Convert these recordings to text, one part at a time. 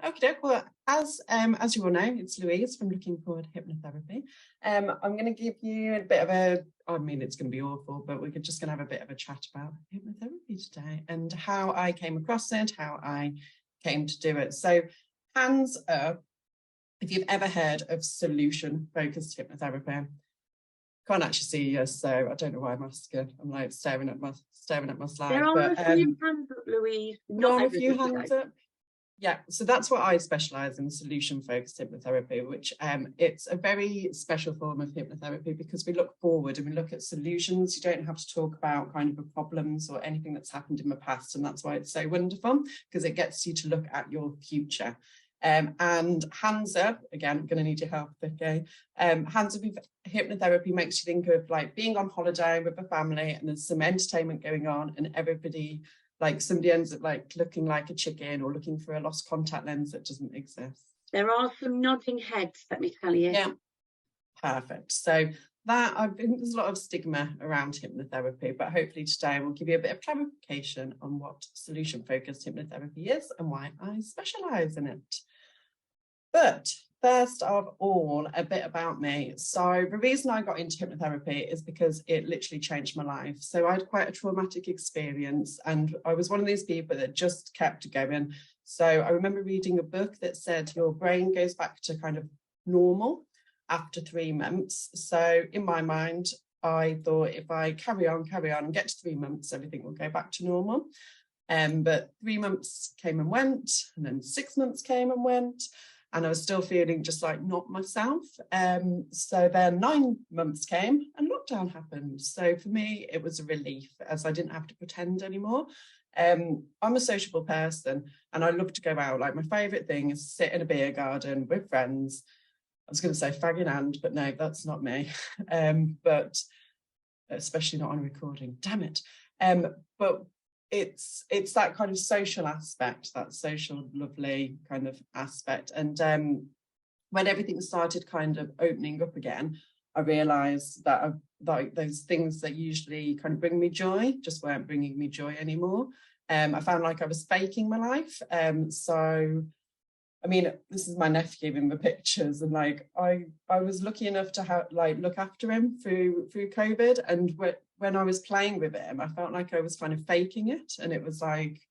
Okay, well, as you all know, it's Louise from Looking Forward Hypnotherapy. I'm going to give you a bit of I mean, it's going to be awful, but we're just going to have a bit of a chat about hypnotherapy today and how I came across it, how I came to do it. So hands up if you've ever heard of solution-focused hypnotherapy. Can't actually see you, so I don't know why I'm asking. I'm like staring at my slide. There are a few hands up, Louise. Not a few hands up. Yeah, so that's what I specialise in, solution-focused hypnotherapy, which it's a very special form of hypnotherapy because we look forward and we look at solutions. You don't have to talk about kind of the problems or anything that's happened in the past, and that's why it's so wonderful, because it gets you to look at your future. And hands up, again, I'm going to need your help, Vicky. Hands up if hypnotherapy makes you think of like being on holiday with a family and there's some entertainment going on and everybody, like somebody ends up like looking like a chicken or looking for a lost contact lens that doesn't exist. There are some nodding heads, let me tell you. Yeah, perfect. So that, I think there's a lot of stigma around hypnotherapy, but hopefully today we'll give you a bit of clarification on what solution-focused hypnotherapy is and why I specialise in it. But first of all, a bit about me. So the reason I got into hypnotherapy is because it literally changed my life. So I had quite a traumatic experience and I was one of these people that just kept going. So I remember reading a book that said your brain goes back to kind of normal after 3 months. So in my mind, I thought if I carry on and get to 3 months, everything will go back to normal. But 3 months came and went, and then 6 months came and went. And I was still feeling just like not myself. So then 9 months came and lockdown happened. So for me, it was a relief as I didn't have to pretend anymore. I'm a sociable person and I love to go out. Like my favourite thing is sit in a beer garden with friends. I was going to say fag in hand, but no, that's not me. But especially not on a recording, damn it. But it's that kind of social aspect, that social lovely kind of aspect. And when everything started kind of opening up again, I realized that those things that usually kind of bring me joy just weren't bringing me joy anymore. I found like I was faking my life. So I mean, this is my nephew in the pictures, and like I was lucky enough to look after him through COVID, and when I was playing with him, I felt like I was kind of faking it, and it was like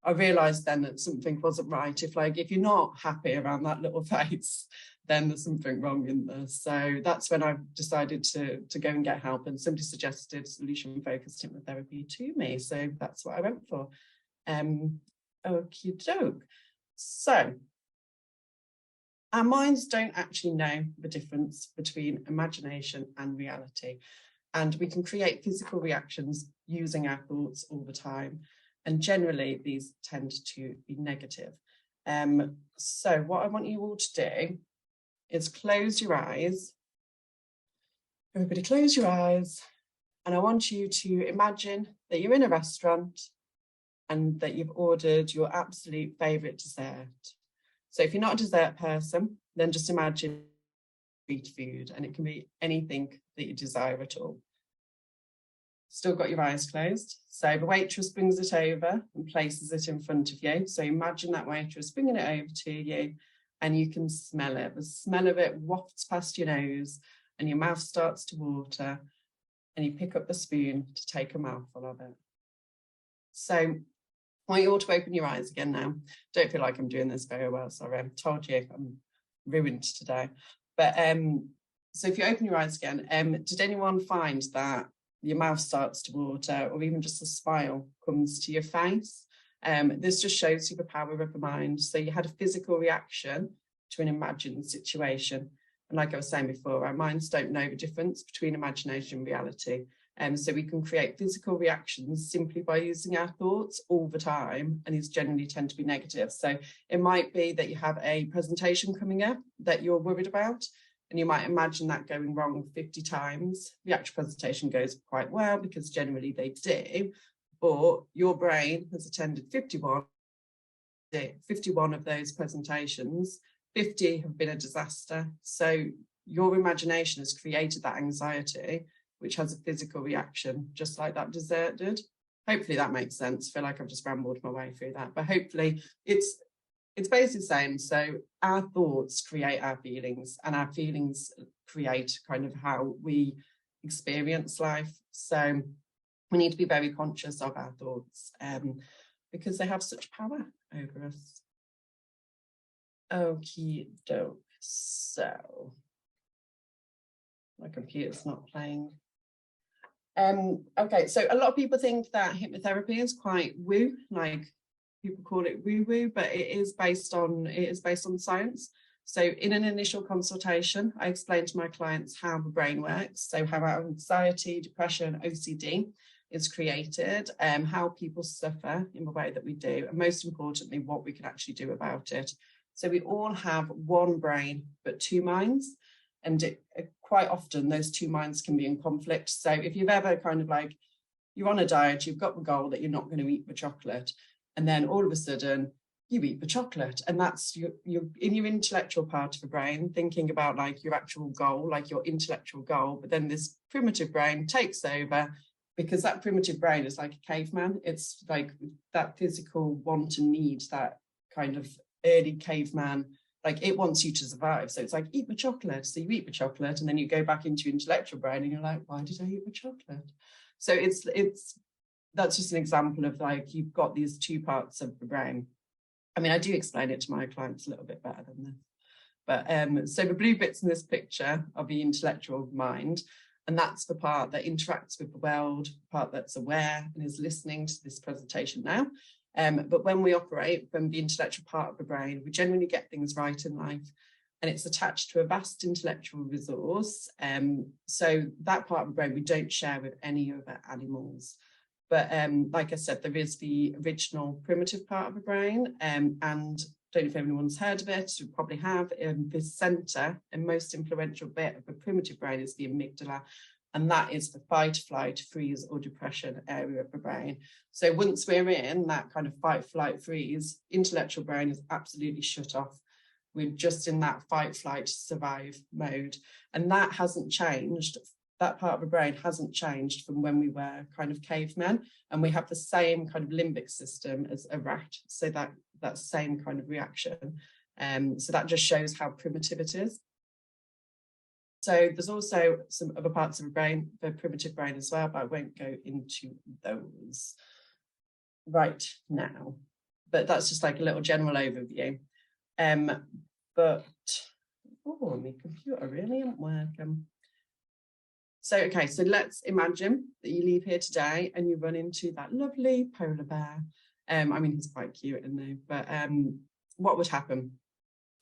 I realised then that something wasn't right. If you're not happy around that little face, then there's something wrong in there. So that's when I decided to go and get help, and somebody suggested solution-focused hypnotherapy to me, so that's what I went for. Okie doke. So our minds don't actually know the difference between imagination and reality, and we can create physical reactions using our thoughts all the time, and generally these tend to be negative. So what I want you all to do is close your eyes. Everybody close your eyes, and I want you to imagine that you're in a restaurant and that you've ordered your absolute favourite dessert. So if you're not a dessert person, then just imagine street food, and it can be anything that you desire at all. Still got your eyes closed. So the waitress brings it over and places it in front of you. So imagine that waitress bringing it over to you and you can smell it. The smell of it wafts past your nose and your mouth starts to water and you pick up the spoon to take a mouthful of it. So I want you all to open your eyes again now. Don't feel like I'm doing this very well, sorry. I told you I'm ruined today. But so if you open your eyes again, did anyone find that your mouth starts to water or even just a smile comes to your face? This just shows you the power of the mind. So you had a physical reaction to an imagined situation. And like I was saying before, our minds don't know the difference between imagination and reality. So we can create physical reactions simply by using our thoughts all the time, and these generally tend to be negative. So it might be that you have a presentation coming up that you're worried about, and you might imagine that going wrong 50 times. The actual presentation goes quite well because generally they do, but your brain has attended 51 of those presentations. 50 have been a disaster. So your imagination has created that anxiety, which has a physical reaction, just like that dessert did. Hopefully that makes sense. I feel like I've just rambled my way through that, but hopefully it's it's basically the same. So our thoughts create our feelings, and our feelings create kind of how we experience life. So we need to be very conscious of our thoughts because they have such power over us. Okie doke. So my computer's not playing. Okay, so a lot of people think that hypnotherapy is quite woo, like people call it woo-woo, but it is based on science. So in an initial consultation, I explain to my clients how the brain works, so how our anxiety, depression, OCD is created, how people suffer in the way that we do, and most importantly, what we can actually do about it. So we all have one brain, but two minds. And quite often those two minds can be in conflict. So if you've ever kind of like, you're on a diet, you've got the goal that you're not going to eat the chocolate, and then all of a sudden you eat the chocolate, and that's you're in your intellectual part of the brain thinking about like your actual goal, like your intellectual goal, but then this primitive brain takes over, because that primitive brain is like a caveman. It's like that physical want and need, that kind of early caveman, like it wants you to survive. So it's like, eat the chocolate. So you eat the chocolate, and then you go back into your intellectual brain and you're like, why did I eat the chocolate? So that's just an example of like, you've got these two parts of the brain. I mean, I do explain it to my clients a little bit better than this. But so the blue bits in this picture are the intellectual mind, and that's the part that interacts with the world, the part that's aware and is listening to this presentation now. But when we operate from the intellectual part of the brain, we generally get things right in life, and it's attached to a vast intellectual resource. So that part of the brain we don't share with any other animals. But like I said, there is the original primitive part of the brain, and don't know if anyone's heard of it, you probably have. The center and most influential bit of the primitive brain is the amygdala, and that is the fight, flight, freeze, or depression area of the brain. So once we're in that kind of fight, flight, freeze, intellectual brain is absolutely shut off. We're just in that fight, flight, survive mode. And that hasn't changed. That part of the brain hasn't changed from when we were kind of cavemen. And we have the same kind of limbic system as a rat. So that same kind of reaction. So that just shows how primitive it is. So there's also some other parts of the brain, the primitive brain as well, but I won't go into those right now. But that's just like a little general overview. But my computer really isn't working. So, okay, so let's imagine that you leave here today and you run into that lovely polar bear. I mean, he's quite cute, isn't he? But what would happen?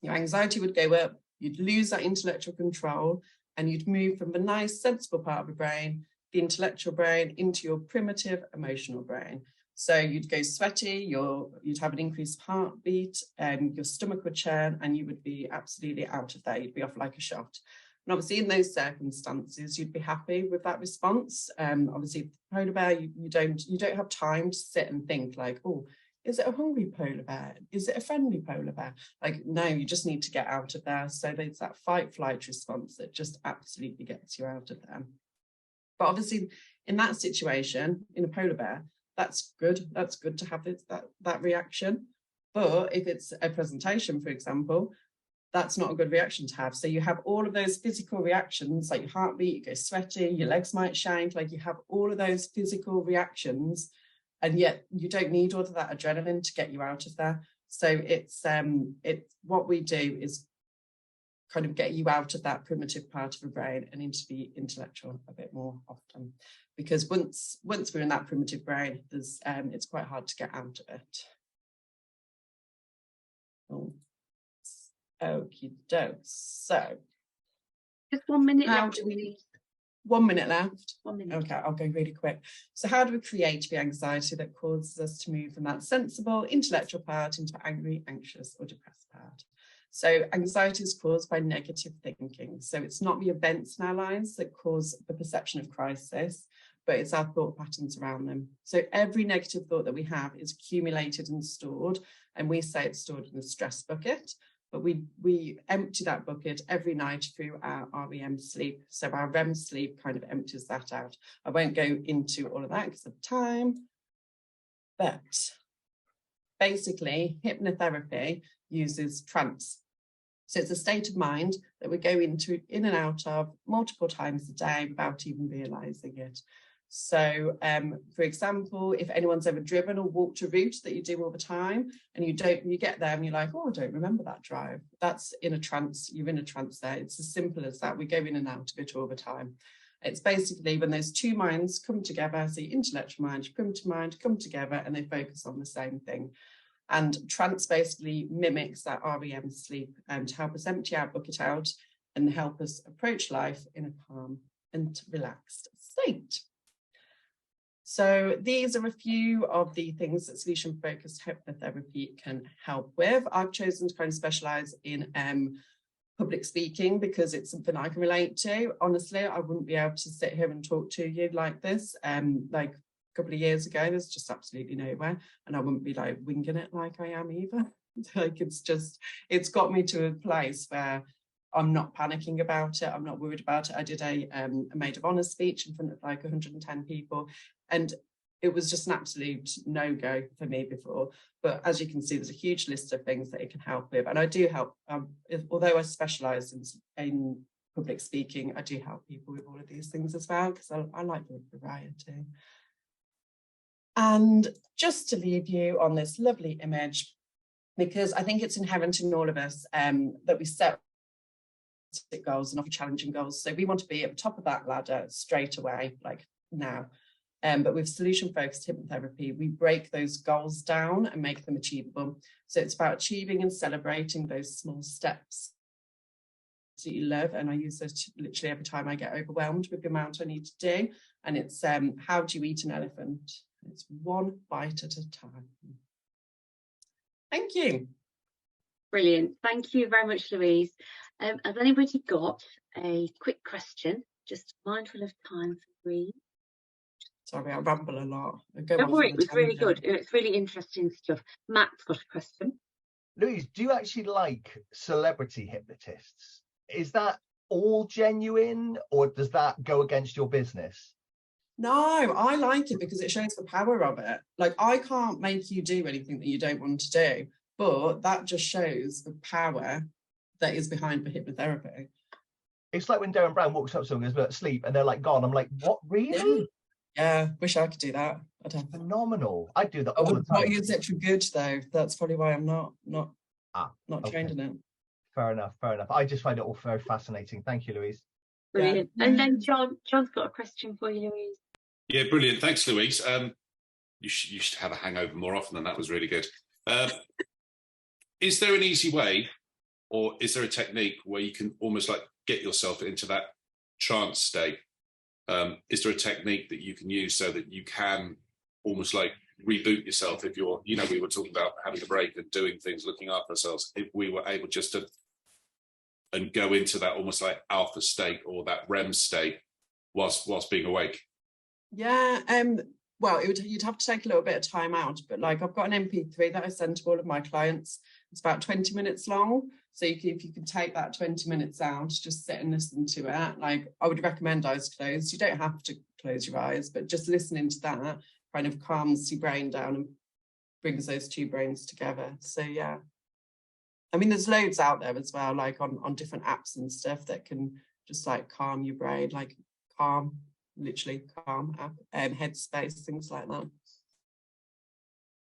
Your anxiety would go up, you'd lose that intellectual control, and you'd move from the nice, sensible part of the brain, the intellectual brain, into your primitive emotional brain. So you'd go sweaty, you'd have an increased heartbeat, your stomach would churn, and you would be absolutely out of there. You'd be off like a shot. And obviously in those circumstances, you'd be happy with that response. Obviously, polar bear, you don't have time to sit and think like, oh, is it a hungry polar bear? Is it a friendly polar bear? Like, no, you just need to get out of there. So there's that fight flight response that just absolutely gets you out of there. But obviously in that situation, in a polar bear, that's good. That's good to have that reaction. But if it's a presentation, for example, that's not a good reaction to have. So you have all of those physical reactions, like your heartbeat, you go sweaty, your legs might shake, like you have all of those physical reactions, and yet you don't need all of that adrenaline to get you out of there. So it's what we do is kind of get you out of that primitive part of the brain and into the intellectual a bit more often. Because once we're in that primitive brain, it's quite hard to get out of it. Oh. Okie doke. So just 1 minute how left. do we 1 minute left? 1 minute. Okay, I'll go really quick. So how do we create the anxiety that causes us to move from that sensible intellectual part into angry, anxious, or depressed part? So anxiety is caused by negative thinking. So it's not the events in our lives that cause the perception of crisis, but it's our thought patterns around them. So every negative thought that we have is accumulated and stored, and we say it's stored in a stress bucket. But we empty that bucket every night through our REM sleep. So our REM sleep kind of empties that out. I won't go into all of that because of time. But basically, hypnotherapy uses trance. So it's a state of mind that we go into, in and out of multiple times a day without even realizing it. So, for example, if anyone's ever driven or walked a route that you do all the time, and you get there and you're like, oh, I don't remember that drive. That's in a trance. You're in a trance there. It's as simple as that. We go in and out of it all the time. It's basically when those two minds come together, so your intellectual mind, your primitive mind come together, and they focus on the same thing. And trance basically mimics that REM sleep to help us empty out, book it out, and help us approach life in a calm and relaxed state. So these are a few of the things that solution-focused hypnotherapy can help with. I've chosen to kind of specialise in public speaking because it's something I can relate to. Honestly, I wouldn't be able to sit here and talk to you like this. Like a couple of years ago, there's just absolutely nowhere, and I wouldn't be like winging it like I am either. Like it's got me to a place where I'm not panicking about it. I'm not worried about it. I did a maid of honour speech in front of like 110 people, and it was just an absolute no-go for me before. But as you can see, there's a huge list of things that it can help with. And I do help, although I specialise in public speaking, I do help people with all of these things as well, because I like the variety. And just to leave you on this lovely image, because I think it's inherent in all of us that we set goals and offer challenging goals. So we want to be at the top of that ladder straight away, like now. But with solution-focused hypnotherapy, we break those goals down and make them achievable. So it's about achieving and celebrating those small steps that you love. And I use those literally every time I get overwhelmed with the amount I need to do. And it's how do you eat an elephant? It's one bite at a time. Thank you. Brilliant. Thank you very much, Louise. Has anybody got a quick question? Just mindful of time for Louise. Sorry, I ramble a lot. Don't worry, it was really good. It's really interesting stuff. Matt's got a question. Louise, do you actually like celebrity hypnotists? Is that all genuine, or does that go against your business? No, I like it because it shows the power of it. Like, I can't make you do anything that you don't want to do, but that just shows the power that is behind the hypnotherapy. It's like when Darren Brown walks up to someone and goes, "Sleep," and they're like gone. I'm like, what, really? Yeah, wish I could do that. Phenomenal. I do that all the time. I use it for good though. That's probably why I'm not trained in it. Fair enough. I just find it all very fascinating. Thank you, Louise. Brilliant. Yeah. And then John's got a question for you, Louise. Yeah, brilliant. Thanks, Louise. You should have a hangover more often than that. Was really good. Is there an easy way, or is there a technique where you can almost like get yourself into that trance state? Is there a technique that you can use so that you can almost like reboot yourself if you're, we were talking about having a break and doing things, looking after ourselves, if we were able just to and go into that almost like alpha state or that REM state whilst being awake? Yeah, well, you'd have to take a little bit of time out, but like I've got an MP3 that I send to all of my clients. It's about 20 minutes long. So if you can take that 20 minutes out, just sit and listen to it. Like, I would recommend eyes closed. You don't have to close your eyes, but just listening to that kind of calms your brain down and brings those two brains together. So yeah, I mean, there's loads out there as well, like on different apps and stuff that can just like calm your brain, like calm, literally calm app, Headspace, things like that.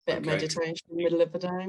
Bit of meditation in the middle of the day.